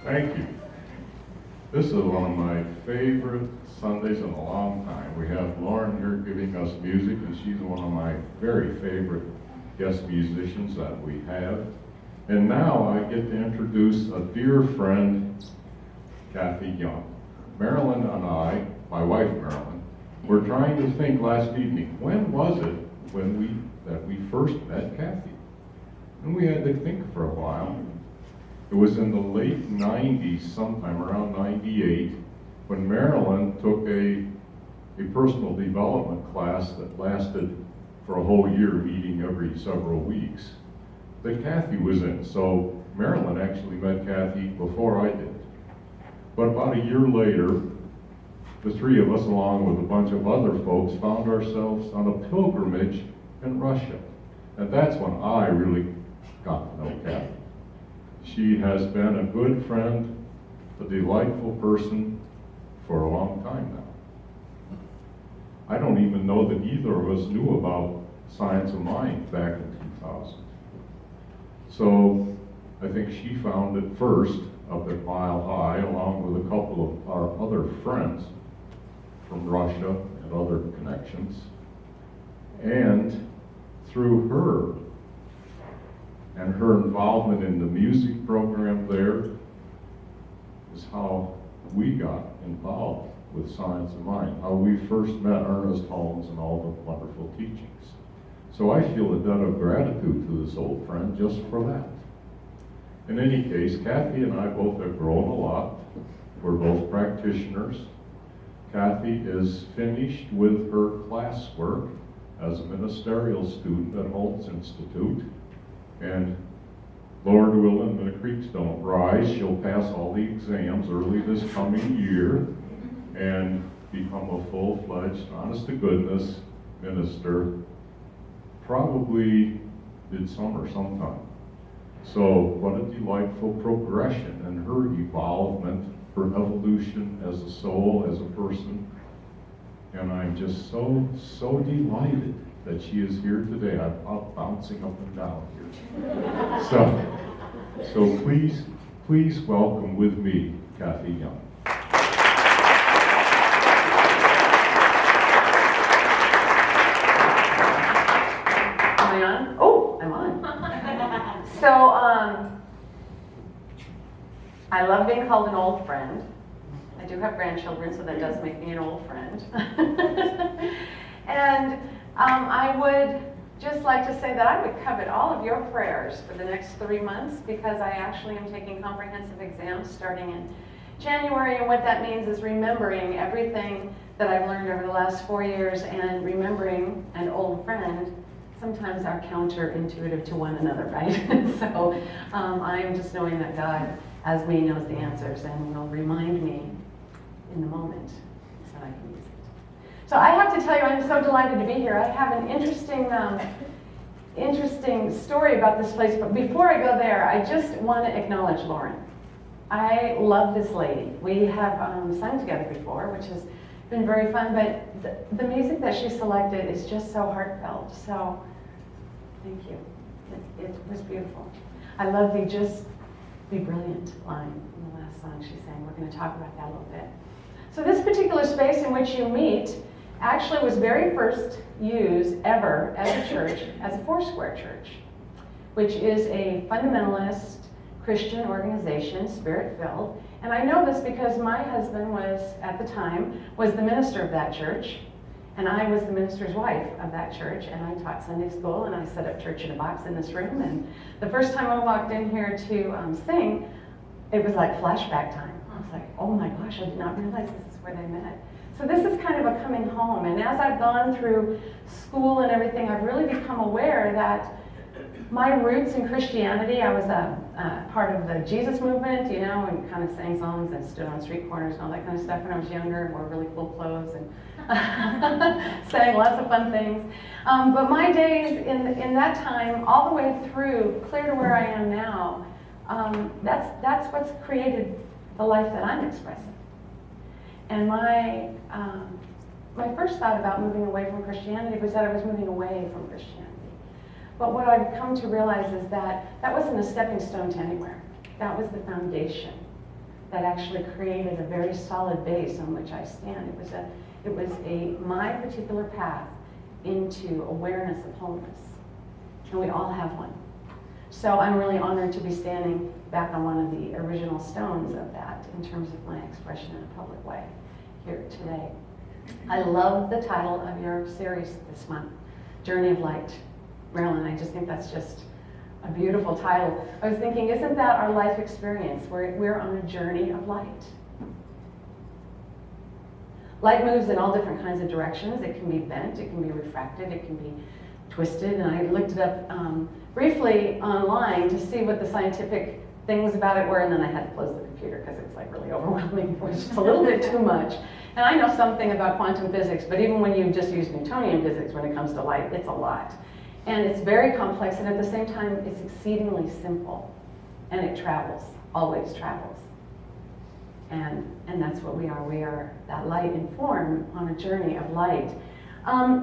Thank you. This is one of my favorite Sundays in a long time. We have Lauren here giving us music, and she's one of my very favorite guest musicians that we have. And now I get to introduce a dear friend, Kathy Young. Marilyn and I, my wife Marilyn, were trying to think last evening, when was it that we first met Kathy? And we had to think for a while. It was in the late 90s, sometime around 98, when Marilyn took a personal development class that lasted for a whole year, meeting every several weeks, that Kathy was in. So Marilyn actually met Kathy before I did. But about a year later, the three of us, along with a bunch of other folks, found ourselves on a pilgrimage in Russia. And that's when I really got to know Kathy. She has been a good friend, a delightful person for a long time now. I don't even know that either of us knew about Science of Mind back in 2000. So I think she found it first up at Mile High, along with a couple of our other friends from Russia and other connections. And through her and her involvement in the music program there is how we got involved with Science of Mind, how we first met Ernest Holmes and all the wonderful teachings. So I feel a debt of gratitude to this old friend just for that. In any case, Kathy and I both have grown a lot. We're both practitioners. Kathy is finished with her classwork as a ministerial student at Holmes Institute. And Lord willing, when the creeks don't rise, she'll pass all the exams early this coming year and become a full-fledged, honest-to-goodness minister, probably midsummer sometime. So what a delightful progression in her evolvement, her evolution as a soul, as a person. And I'm just so delighted that she is here today. I'm up, bouncing up and down here. So please welcome with me, Kathy Young. Am I on? Oh, I'm on. So, I love being called an old friend. I do have grandchildren, so that does make me an old friend. And I would just like to say that I would covet all of your prayers for the next 3 months, because I actually am taking comprehensive exams starting in January, and what that means is remembering everything that I've learned over the last 4 years, and remembering an old friend sometimes are counterintuitive to one another, right? So I'm just knowing that God, as me, knows the answers and will remind me in the moment that I can use it. So I have to tell you, I'm so delighted to be here. I have an interesting story about this place, but before I go there, I just want to acknowledge Lauren. I love this lady. We have sung together before, which has been very fun, but the music that she selected is just so heartfelt. So thank you. It was beautiful. I love the "just be brilliant" line in the last song she sang. We're going to talk about that a little bit. So this particular space in which you meet actually was very first used ever as a church, as a Foursquare church, which is a fundamentalist Christian organization, spirit-filled. And I know this because my husband was, at the time, was the minister of that church, and I was the minister's wife of that church, and I taught Sunday school, and I set up church in a box in this room. And the first time I walked in here to sing, it was like flashback time. I was like, oh my gosh, I did not realize this is where they met. So this is kind of a coming home. And as I've gone through school and everything, I've really become aware that my roots in Christianity, I was a part of the Jesus movement, you know, and kind of sang songs and stood on street corners and all that kind of stuff when I was younger, and wore really cool clothes and sang lots of fun things. But my days in that time, all the way through, clear to where I am now, that's what's created the life that I'm expressing. And my first thought about moving away from Christianity was that I was moving away from Christianity. But what I've come to realize is that that wasn't a stepping stone to anywhere. That was the foundation that actually created a very solid base on which I stand. It was my particular path into awareness of wholeness. And we all have one. So I'm really honored to be standing back on one of the original stones of that in terms of my expression in a public way here today. I love the title of your series this month, Journey of Light. Marilyn, I just think that's just a beautiful title. I was thinking, isn't that our life experience? We're on a journey of light. Light moves in all different kinds of directions. It can be bent, it can be refracted, it can be twisted. And I looked it up briefly online to see what the scientific things about it were, and then I had to close the computer because it was like really overwhelming. It was just a little bit too much. And I know something about quantum physics, but even when you just use Newtonian physics when it comes to light, it's a lot. And it's very complex, and at the same time, it's exceedingly simple. And it travels, always travels. And that's what we are. We are that light in form on a journey of light.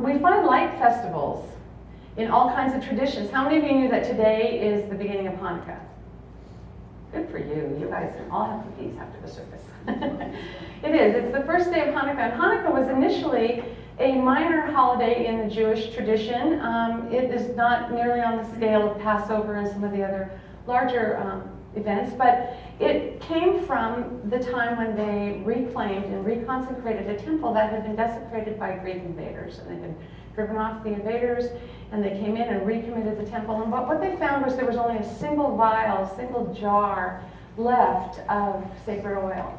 We find light festivals in all kinds of traditions. How many of you knew that today is the beginning of Hanukkah? Good for you. You guys all have cookies after the service. It is. It's the first day of Hanukkah. And Hanukkah was initially a minor holiday in the Jewish tradition. It is not nearly on the scale of Passover and some of the other larger events, but it came from the time when they reclaimed and reconsecrated a temple that had been desecrated by Greek invaders. And they had driven off the invaders, and they came in and recommitted the temple. And what they found was there was only a single vial, a single jar left of sacred oil.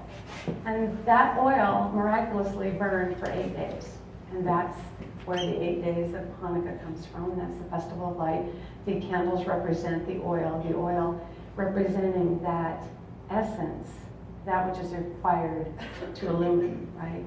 And that oil miraculously burned for 8 days. And that's where the 8 days of Hanukkah comes from, and that's the Festival of Light. The candles represent the oil representing that essence, that which is required to illumine, right?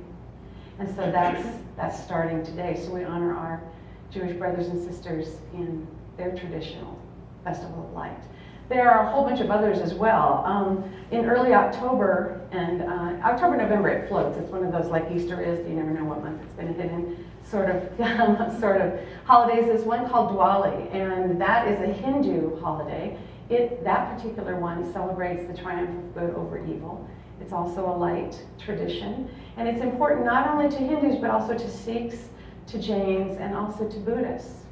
And so that's starting today. So we honor our Jewish brothers and sisters in their traditional Festival of Light. There are a whole bunch of others as well. In early October, and October, November, it floats. It's one of those like Easter is, you never know what month it's going to hit in, sort of holidays. There's one called Diwali, and that is a Hindu holiday. That particular one celebrates the triumph of good over evil. It's also a light tradition, and it's important not only to Hindus, but also to Sikhs, to Jains, and also to Buddhists.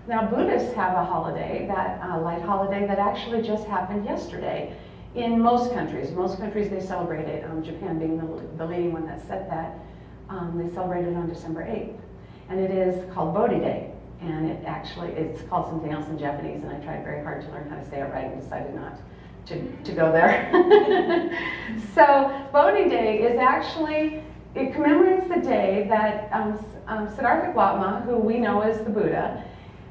Now, Buddhists have a holiday, a light holiday, that actually just happened yesterday in most countries. Most countries, they celebrate it, Japan being the leading one that said that. They celebrate it on December 8th. And it is called Bodhi Day. And it's called something else in Japanese, and I tried very hard to learn how to say it right and decided not to go there. So Bodhi Day is actually, it commemorates the day that Siddhartha Gautama, who we know as the Buddha,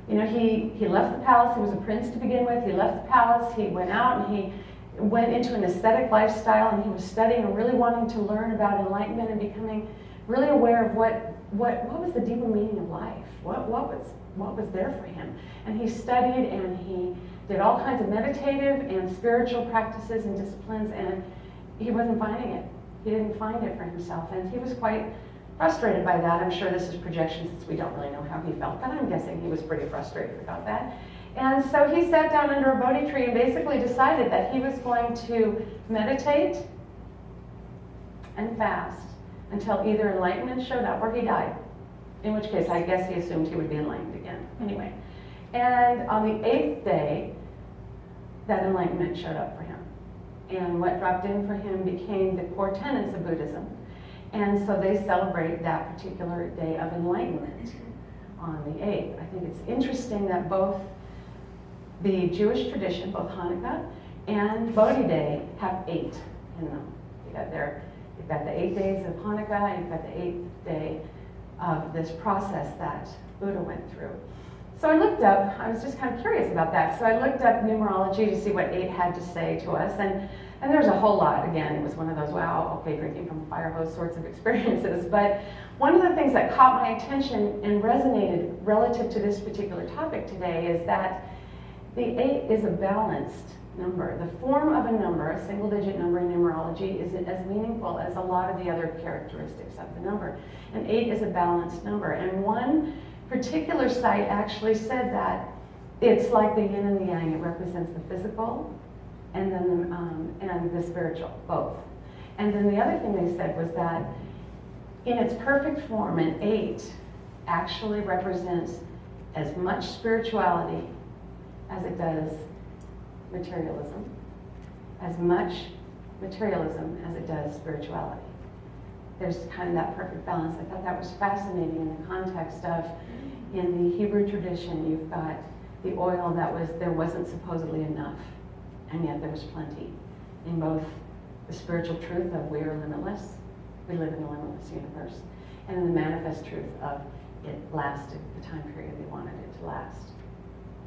you know, he left the palace. He was a prince to begin with. He left the palace. He went out and he went into an ascetic lifestyle, and he was studying and really wanting to learn about enlightenment and becoming really aware of what was the deeper meaning of life. What was there for him? And he studied and he did all kinds of meditative and spiritual practices and disciplines, and he wasn't finding it. He didn't find it for himself, and he was quite frustrated by that. I'm sure this is projection since we don't really know how he felt, but I'm guessing he was pretty frustrated about that. And so he sat down under a Bodhi tree and basically decided that he was going to meditate and fast until either enlightenment showed up or he died. In which case, I guess he assumed he would be enlightened again. Anyway, and on the 8th day, that enlightenment showed up for him. And what dropped in for him became the core tenets of Buddhism. And so they celebrate that particular day of enlightenment on the 8th. I think it's interesting that both the Jewish tradition, both Hanukkah and Bodhi Day, have 8 in them. You've got the 8 days of Hanukkah, and you've got the 8th day of this process that Buddha went through. So I looked up, I was just kind of curious about that, so I looked up numerology to see what 8 had to say to us, and there's a whole lot. Again, it was one of those, wow, okay, drinking from a fire hose sorts of experiences, but one of the things that caught my attention and resonated relative to this particular topic today is that the 8 is a balanced number. The form of a number, a single-digit number in numerology, is as meaningful as a lot of the other characteristics of the number. And 8 is a balanced number. And one particular site actually said that it's like the yin and the yang. It represents the physical and then and the spiritual, both. And then the other thing they said was that in its perfect form, an 8 actually represents as much spirituality as it does materialism. As much materialism as it does spirituality. There's kind of that perfect balance. I thought that was fascinating in the context of, in the Hebrew tradition, you've got the oil there wasn't supposedly enough, and yet there was plenty. In both the spiritual truth of we are limitless, we live in a limitless universe, and in the manifest truth of it lasted the time period they wanted it to last,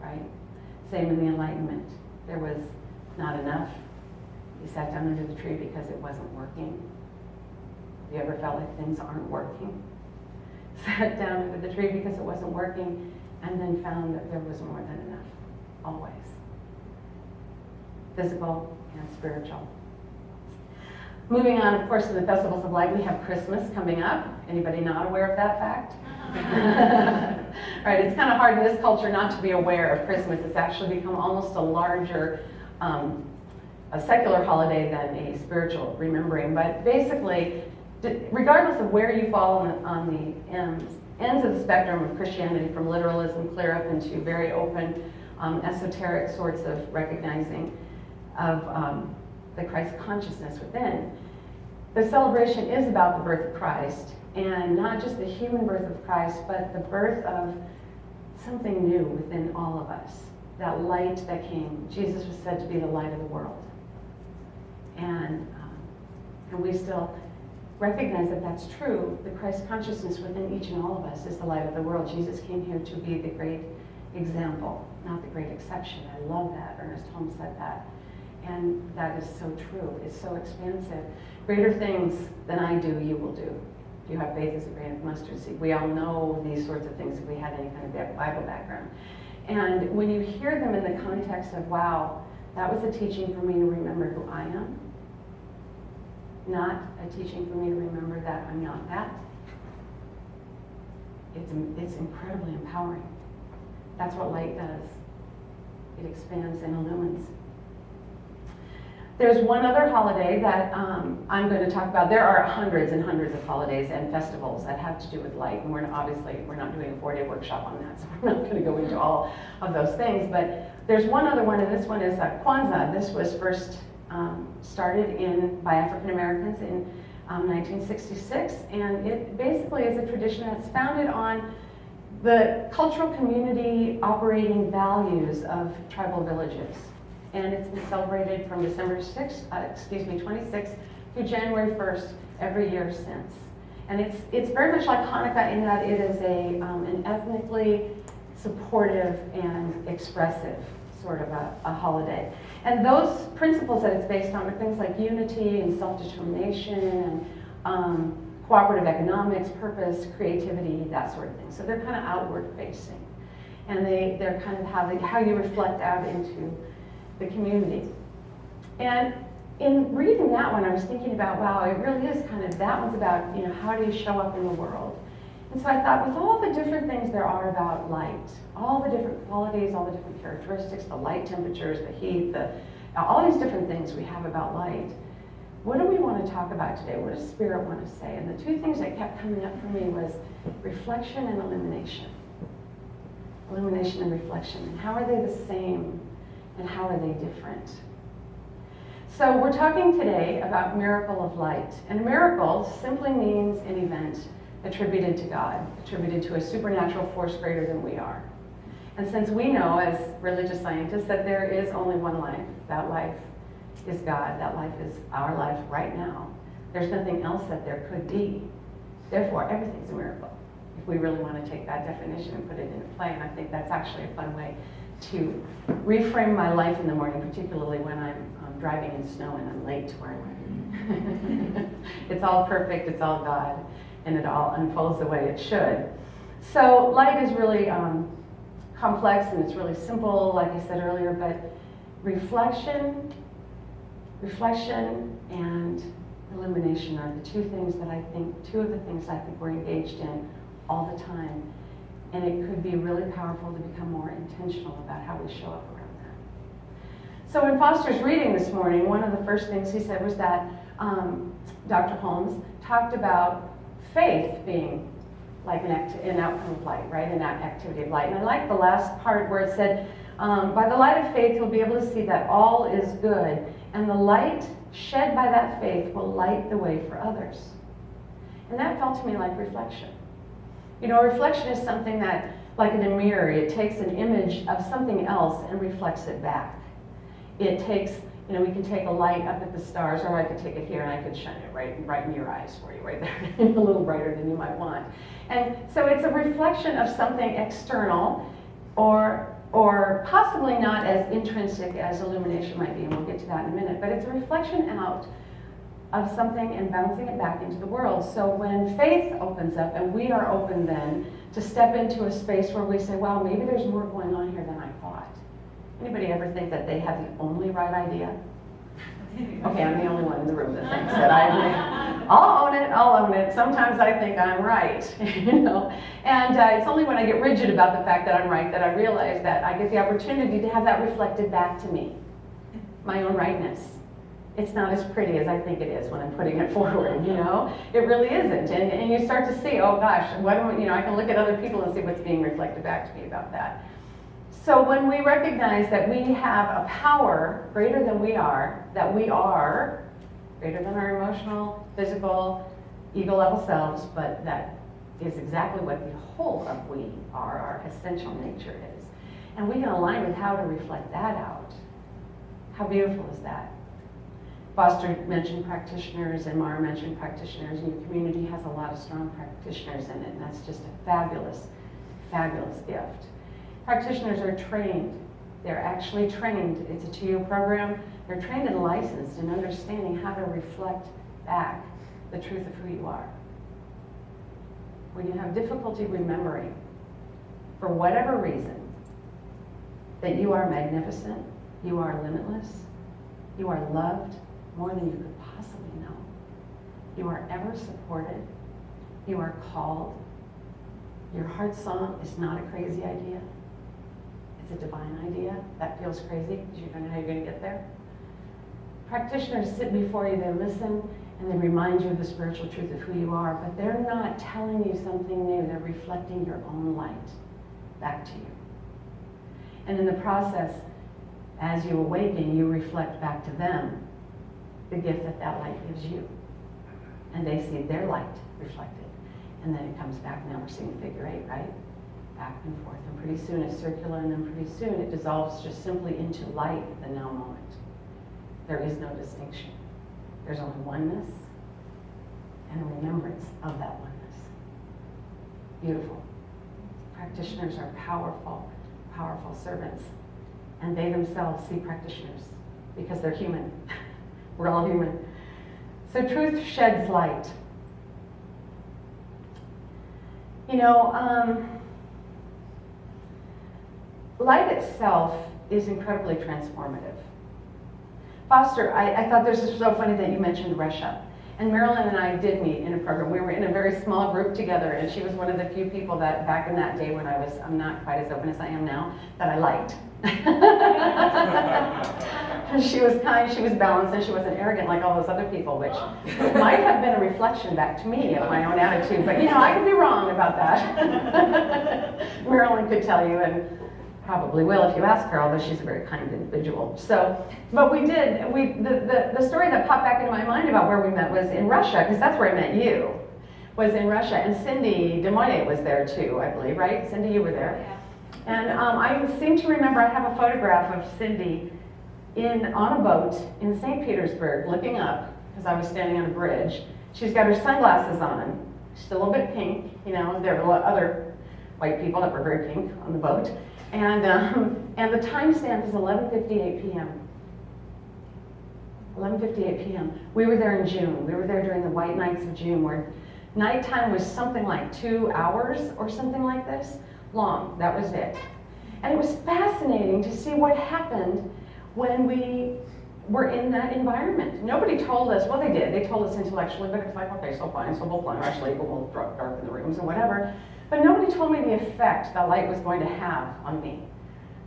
right? Same in the Enlightenment. There was not enough. You sat down under the tree because it wasn't working. Have you ever felt like things aren't working? Sat down under the tree because it wasn't working, and then found that there was more than enough, always. Physical and spiritual. Moving on, of course, to the festivals of light, we have Christmas coming up. Anybody not aware of that fact? Right, it's kind of hard in this culture not to be aware of Christmas. It's actually become almost a larger a secular holiday than a spiritual remembering. But basically, regardless of where you fall on the ends of the spectrum of Christianity, from literalism clear up into very open, esoteric sorts of recognizing of the Christ consciousness within, the celebration is about the birth of Christ, and not just the human birth of Christ, but the birth of something new within all of us. That light that came. Jesus was said to be the light of the world. And we still recognize that that's true. The Christ consciousness within each and all of us is the light of the world. Jesus came here to be the great example, not the great exception. I love that. Ernest Holmes said that. And that is so true. It's so expansive. Greater things than I do, you will do. You have faith as a grain of mustard seed. We all know these sorts of things if we had any kind of Bible background. And when you hear them in the context of, wow, that was a teaching for me to remember who I am, not a teaching for me to remember that I'm not that, it's incredibly empowering. That's what light does. It expands and illumines. There's one other holiday that I'm going to talk about. There are hundreds and hundreds of holidays and festivals that have to do with light, and we're not doing a 4-day workshop on that, so we're not going to go into all of those things. But there's one other one, and this one is Kwanzaa. This was first started by African Americans in 1966, and it basically is a tradition that's founded on the cultural community operating values of tribal villages. And it's been celebrated from December 26th through January 1st every year since. And it's very much like Hanukkah in that it is an ethnically supportive and expressive sort of a holiday. And those principles that it's based on are things like unity and self-determination and cooperative economics, purpose, creativity, that sort of thing. So they're kind of outward facing. And they're kind of how you reflect out into the community. And in reading that one, I was thinking about, wow, it really is kind of, that one's about, how do you show up in the world? And so I thought, with all the different things there are about light, all the different qualities, all the different characteristics, the light temperatures, the heat, all these different things we have about light, what do we want to talk about today? What does Spirit want to say? And the two things that kept coming up for me was reflection and illumination. Illumination and reflection. And how are they the same? And how are they different? So we're talking today about miracle of light. And a miracle simply means an event attributed to God, attributed to a supernatural force greater than we are. And since we know as religious scientists that there is only one life, that life is God, that life is our life right now, there's nothing else that there could be. Therefore, everything's a miracle, if we really want to take that definition and put it into play. And I think that's actually a fun way to reframe my life in the morning, particularly when I'm driving in snow and I'm late to where I'm going. It's all perfect, it's all God, and it all unfolds the way it should. So light is really complex and it's really simple, like I said earlier, but reflection and illumination are the two of the things I think we're engaged in all the time. And it could be really powerful to become more intentional about how we show up around that. So in Foster's reading this morning, one of the first things he said was that Dr. Holmes, talked about faith being like an outcome of light, right? An activity of light. And I like the last part where it said, by the light of faith, you'll be able to see that all is good, and the light shed by that faith will light the way for others. And that felt to me like reflection. You know, reflection is something that, like in a mirror, it takes an image of something else and reflects it back. It takes, you know, we can take a light up at the stars, or I could take it here and I could shine it right in your eyes for you, right there, a little brighter than you might want. And so it's a reflection of something external, or possibly not as intrinsic as illumination might be, and we'll get to that in a minute, but it's a reflection out of something and bouncing it back into the world. So when faith opens up, and we are open then to step into a space where we say, wow, maybe there's more going on here than I thought. Anybody ever think that they have the only right idea? Okay, I'm the only one in the room that thinks that I'll own it. Sometimes I think I'm right, you know. And it's only when I get rigid about the fact that I'm right that I realize that I get the opportunity to have that reflected back to me, my own rightness. It's not as pretty as I think it is when I'm putting it forward, you know? It really isn't. And you start to see, oh gosh, I can look at other people and see what's being reflected back to me about that. So when we recognize that we have a power greater than we are, that we are greater than our emotional, physical, ego level selves, but that is exactly what the whole of we are, our essential nature is. And we can align with how to reflect that out. How beautiful is that? Foster mentioned practitioners, and Mara mentioned practitioners, and your community has a lot of strong practitioners in it, and that's just a fabulous, fabulous gift. Practitioners are trained. They're actually trained. It's a 2-year program. They're trained and licensed in understanding how to reflect back the truth of who you are. When you have difficulty remembering, for whatever reason, that you are magnificent, you are limitless, you are loved more than you could possibly know, you are ever supported, you are called, your heart song is not a crazy idea. It's a divine idea. That feels crazy because you don't know how you're going to get there. Practitioners sit before you, they listen, and they remind you of the spiritual truth of who you are, but they're not telling you something new. They're reflecting your own light back to you. And in the process, as you awaken, you reflect back to them the gift that that light gives you. And they see their light reflected. And then it comes back. Now we're seeing figure 8, right? Back and forth, and pretty soon it's circular, and then pretty soon it dissolves just simply into light at the now moment. There is no distinction. There's only oneness and a remembrance of that oneness. Beautiful. Practitioners are powerful, powerful servants, and they themselves see practitioners because they're human. We're all human. So truth sheds light. You know, light itself is incredibly transformative. Foster, I thought this was so funny that you mentioned Russia. And Marilyn and I did meet in a program. We were in a very small group together, and she was one of the few people that back in that day when I'm not quite as open as I am now, that I liked. She was kind, she was balanced, and she wasn't arrogant like all those other people, which might have been a reflection back to me of my own attitude. But you know, I could be wrong about that. Marilyn could tell you, and probably will if you ask her, although she's a very kind individual. So, but the story that popped back into my mind about where we met was in Russia, because that's where I met you, was in Russia. And Cindy Demoye was there too, I believe, right? Cindy, you were there. Yeah. And I seem to remember I have a photograph of Cindy on a boat in St. Petersburg looking up, because I was standing on a bridge. She's got her sunglasses on. She's a little bit pink, you know, there were other white people that were very pink on the boat. And the timestamp is 11:58 p.m. 11:58 p.m. We were there in June. We were there during the white nights of June, where nighttime was something like 2 hours or something like this long. That was it. And it was fascinating to see what happened when we were in that environment. Nobody told us, well, they did. They told us intellectually, but it's like, okay, so fine, so we'll plan our sleep, we'll darken the rooms and whatever. But nobody told me the effect that light was going to have on me.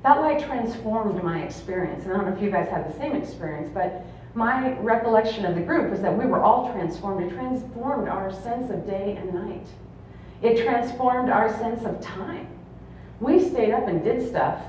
That light transformed my experience. And I don't know if you guys had the same experience, but My recollection of the group was that we were all transformed. It transformed our sense of day and night. It transformed our sense of time. We stayed up and did stuff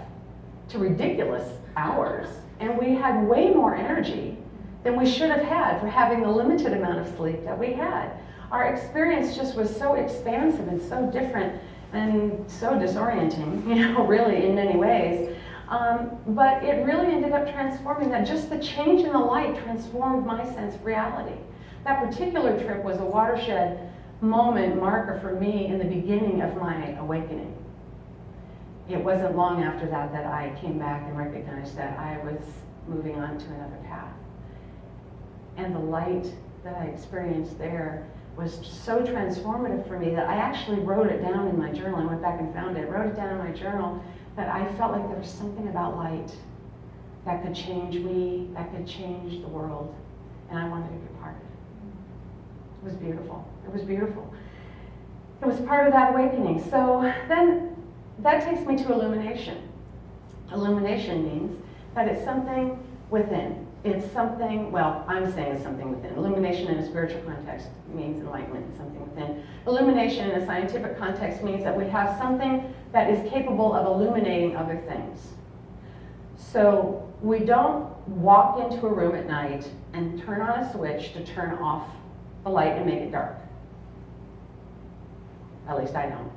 to ridiculous hours, and we had way more energy than we should have had for having the limited amount of sleep that we had. Our experience just was so expansive and so different and so disorienting, really in many ways. But it really ended up transforming that. Just the change in the light transformed my sense of reality. That particular trip was a watershed moment, marker for me in the beginning of my awakening. It wasn't long after that that I came back and recognized that I was moving on to another path. And the light that I experienced there was so transformative for me that I actually wrote it down in my journal. I went back and found it, wrote it down in my journal, that I felt like there was something about light that could change me, that could change the world, and I wanted to be part of it. It was beautiful. It was beautiful. It was part of that awakening. So then that takes me to illumination. Illumination means that it's something within. It's something, well, I'm saying it's something within. Illumination in a spiritual context means enlightenment, it's something within. Illumination in a scientific context means that we have something that is capable of illuminating other things. So we don't walk into a room at night and turn on a switch to turn off the light and make it dark. At least I don't.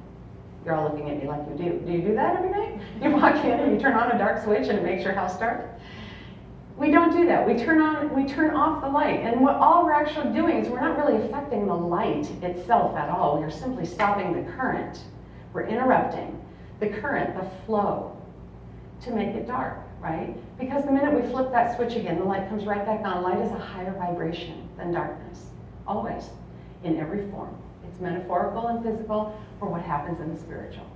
You're all looking at me like you do. Do you do that every night? You walk in and you turn on a dark switch and it makes your house dark? We don't do that. We turn off the light. And what all we're actually doing is we're not really affecting the light itself at all. We're simply stopping the current. We're interrupting the current, the flow, to make it dark, right? Because the minute we flip that switch again, the light comes right back on. Light is a higher vibration than darkness, always, in every form. It's metaphorical and physical for what happens in the spiritual.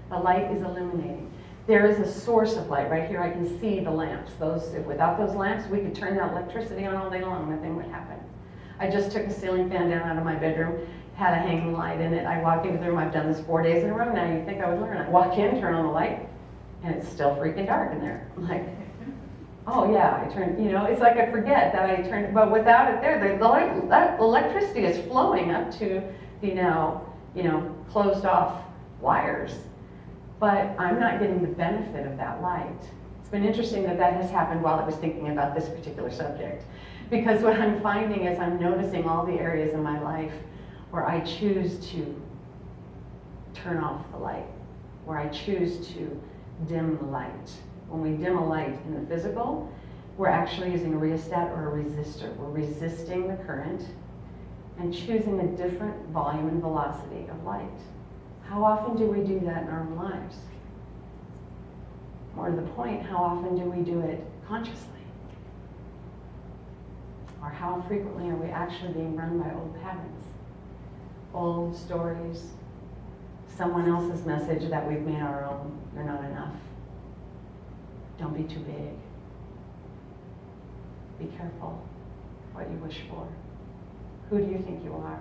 The light is illuminating. There is a source of light. Right here I can see the lamps. Without those lamps, we could turn that electricity on all day long. Nothing would happen. I just took a ceiling fan down out of my bedroom, had a hanging light in it. I walk into the room. I've done this 4 days in a row now. You'd think I would learn. I walk in, turn on the light, and it's still freaking dark in there. I'm like, oh yeah, I turned, it's like I forget that I turned, but without it there, that electricity is flowing up to the now, closed off wires. But I'm not getting the benefit of that light. It's been interesting that has happened while I was thinking about this particular subject. Because what I'm finding is I'm noticing all the areas in my life where I choose to turn off the light, where I choose to dim the light. When we dim a light in the physical, we're actually using a rheostat or a resistor. We're resisting the current and choosing a different volume and velocity of light. How often do we do that in our own lives? More to the point, how often do we do it consciously? Or how frequently are we actually being run by old patterns? Old stories, someone else's message that we've made our own. You're not enough. Don't be too big. Be careful what you wish for. Who do you think you are?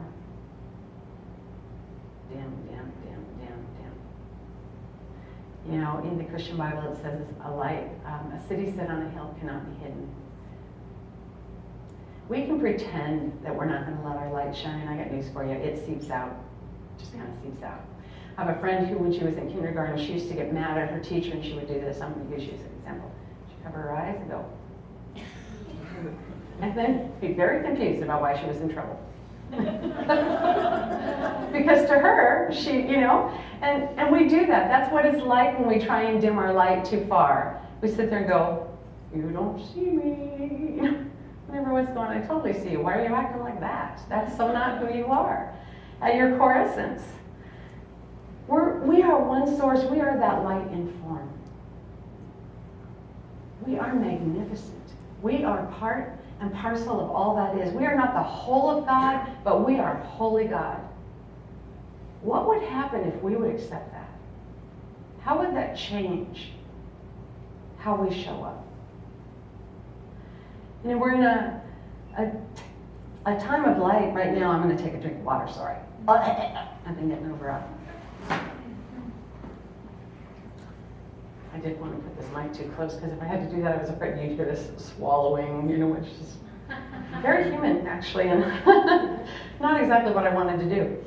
Dim, dim, dim, dim, dim. In the Christian Bible it says a city set on a hill cannot be hidden. We can pretend that we're not going to let our light shine. I got news for you. It seeps out. Just kind of seeps out. I have a friend who, when she was in kindergarten, she used to get mad at her teacher, and she would do this. I'm going to use you as an example. She'd cover her eyes and go. And then be very confused about why she was in trouble. Because to her, and we do that. That's what it's like when we try and dim our light too far. We sit there and go, you don't see me. And everyone's going, I totally see you. Why are you acting like that? That's so not who you are. At your core essence. We are one source. We are that light in form. We are magnificent. We are part and parcel of all that is. We are not the whole of God, but we are wholly God. What would happen if we would accept that? How would that change how we show up? We're in a time of light right now. I'm going to take a drink of water, sorry. I've been getting over up. I didn't want to put this mic too close because if I had to do that, I was afraid you'd hear this swallowing, which is very human, actually, and not exactly what I wanted to do.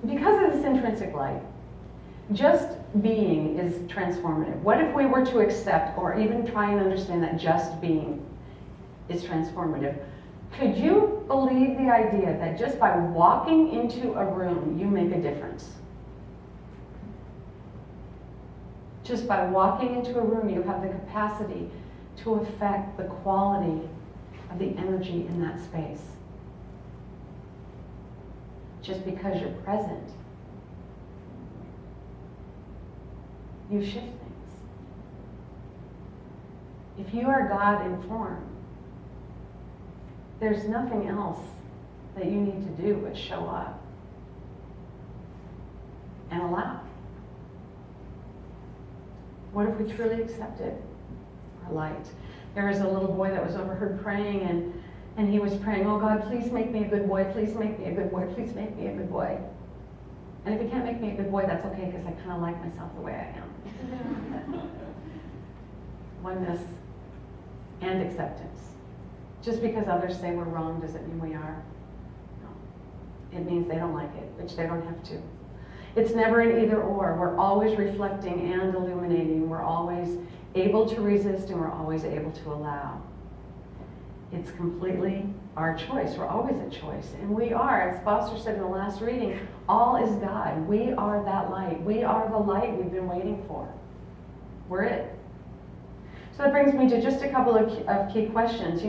Because of this intrinsic light, just being is transformative. What if we were to accept or even try and understand that just being is transformative? Could you believe the idea that just by walking into a room, you make a difference? Just by walking into a room, you have the capacity to affect the quality of the energy in that space. Just because you're present, you shift things. If you are God in form, there's nothing else that you need to do but show up and allow. What if we truly accepted our light? There was a little boy that was overheard praying, and he was praying, "Oh God, please make me a good boy, please make me a good boy, please make me a good boy." And if you can't make me a good boy, that's okay, because I kind of like myself the way I am. Oneness and acceptance. Just because others say we're wrong doesn't mean we are. No. It means they don't like it, which they don't have to. It's never an either or. We're always reflecting and illuminating. We're always able to resist, and we're always able to allow. It's completely our choice. We're always a choice. And we are, as Foster said in the last reading, all is God. We are that light. We are the light we've been waiting for. We're it. So that brings me to just a couple of key questions.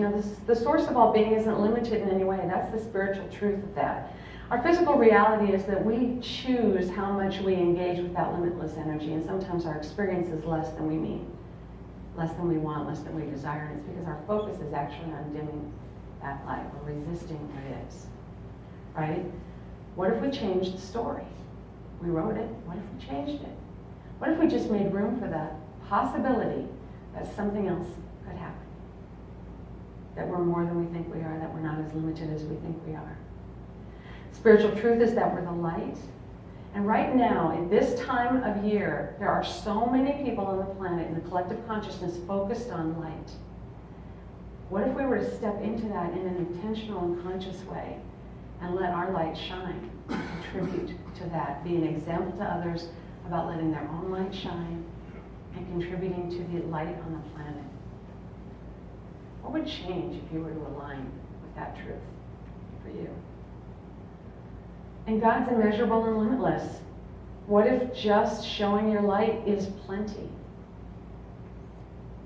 The source of all being isn't limited in any way. That's the spiritual truth of that. Our physical reality is that we choose how much we engage with that limitless energy, and sometimes our experience is less than we mean, less than we want, less than we desire, and it's because our focus is actually on dimming that light. We're resisting what is, right? What if we changed the story? We wrote it. What if we changed it? What if we just made room for the possibility that something else could happen? That we're more than we think we are, that we're not as limited as we think we are. Spiritual truth is that we're the light. And right now, in this time of year, there are so many people on the planet in the collective consciousness focused on light. What if we were to step into that in an intentional and conscious way and let our light shine, contribute to that, be an example to others about letting their own light shine and contributing to the light on the planet? What would change if you were to align with that truth for you? And God's immeasurable and limitless. What if just showing your light is plenty?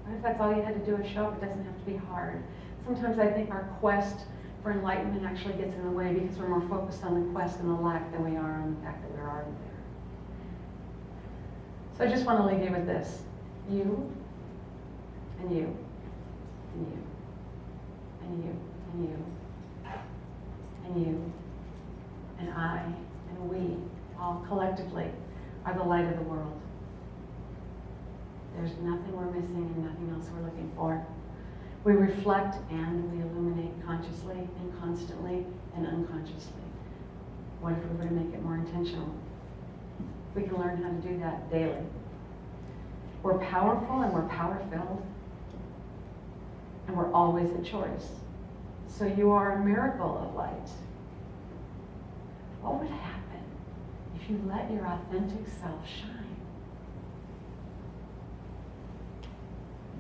What if that's all you had to do is show up? It doesn't have to be hard. Sometimes I think our quest for enlightenment actually gets in the way because we're more focused on the quest and the lack than we are on the fact that we're already there. So I just want to leave you with this. You, and you, and you, and you, and you, and you, and I, and we, all collectively, are the light of the world. There's nothing we're missing and nothing else we're looking for. We reflect and we illuminate consciously and constantly and unconsciously. What if we were to make it more intentional? We can learn how to do that daily. We're powerful and we're power-filled. And we're always a choice. So you are a miracle of light. What would happen if you let your authentic self shine?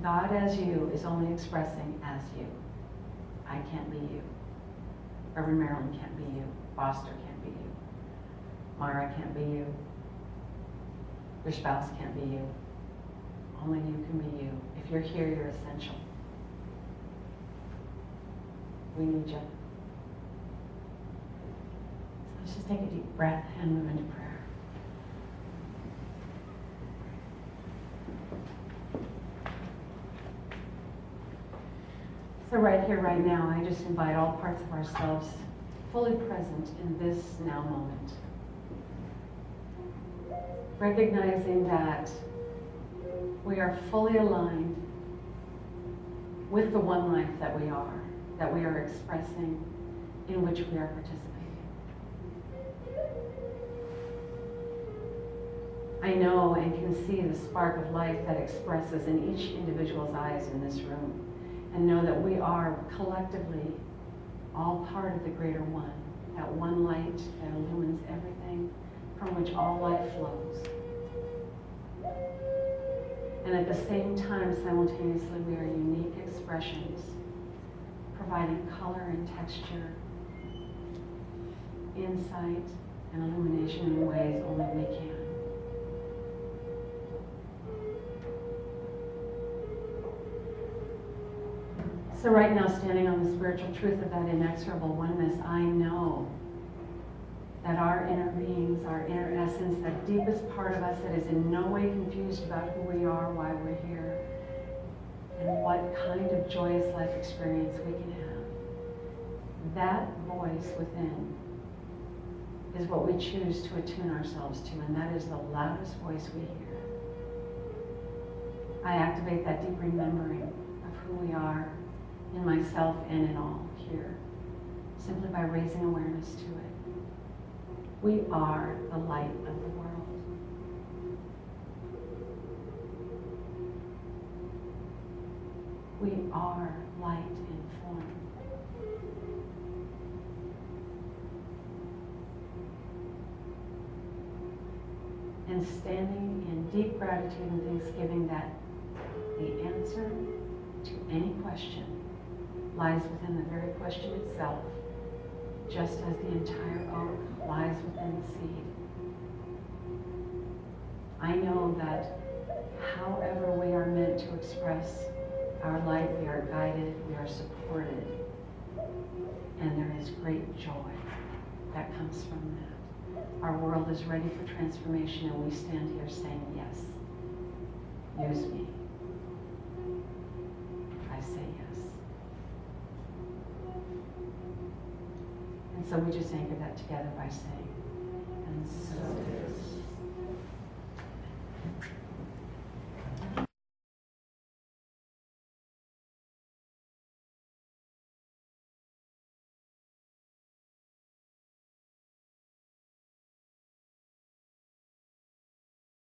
God as you is only expressing as you. I can't be you. Reverend Marilyn can't be you. Foster can't be you. Mara can't be you. Your spouse can't be you. Only you can be you. If you're here, you're essential. We need you. Let's just take a deep breath and move into prayer. So right here, right now, I just invite all parts of ourselves fully present in this now moment. Recognizing that we are fully aligned with the one life that we are expressing, in which we are participating. I know and can see the spark of life that expresses in each individual's eyes in this room, and know that we are collectively all part of the greater one, that one light that illumines everything, from which all life flows. And at the same time, simultaneously, we are unique expressions, providing color and texture, insight and illumination in ways only we can. So right now, standing on the spiritual truth of that inexorable oneness, I know that our inner beings, our inner essence, that deepest part of us that is in no way confused about who we are, why we're here, and what kind of joyous life experience we can have. That voice within is what we choose to attune ourselves to, and that is the loudest voice we hear. I activate that deep remembering of who we are in myself and in all here, simply by raising awareness to it. We are the light of the world. We are light in form. And standing in deep gratitude and thanksgiving that the answer to any question lies within the very question itself, just as the entire oak lies within the seed. I know that however we are meant to express our light, we are guided, we are supported, and there is great joy that comes from that. Our world is ready for transformation, and we stand here saying, yes, use me. I say yes. And so we just anchor that together by saying, and so it is.